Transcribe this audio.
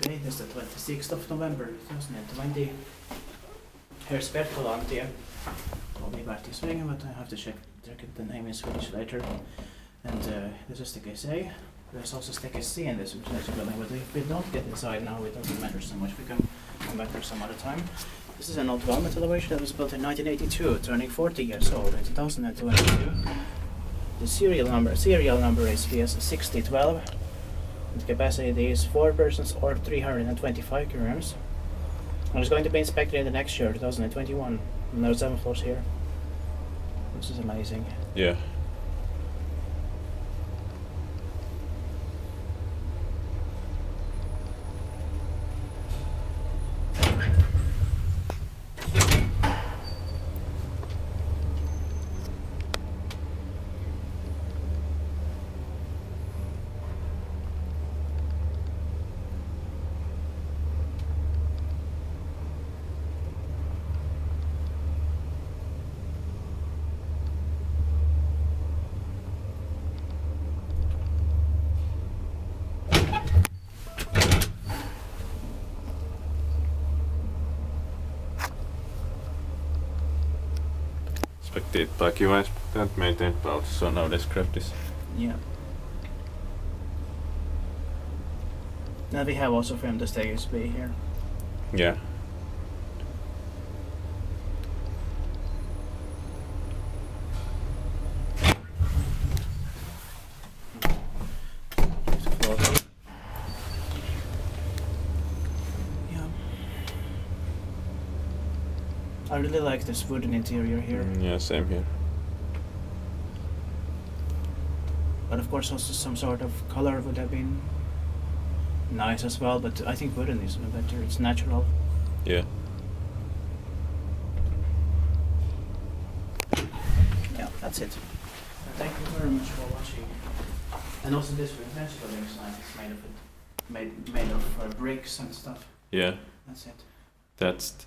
Okay, this is the 26th of November 2020. Here's Perttulantie. I'll be back this week, but I have to check the name in Swedish later. And this is the KSA. There's also the C in this building, but if we don't get inside now, it doesn't matter so much. We can come back there some other time. This is an old Valmet elevation that was built in 1982, turning 40 years old in 2022. The serial number is VS6012. The capacity is 4 persons or 325 kilograms. And it's going to be inspected in the next year, 2021. And there are 7 floors here. This is amazing. Yeah. Inspected by QA and maintained by so now describe this. Yeah. Now we have also framed the staircase bay here. Yeah. I really like this wooden interior here. Yeah, same here. But of course also some sort of color would have been nice as well, but I think wooden is better, it's natural. Yeah. Yeah, that's it. Thank you very much for watching. And also this residential building site is made of bricks and stuff. Yeah. That's it. That's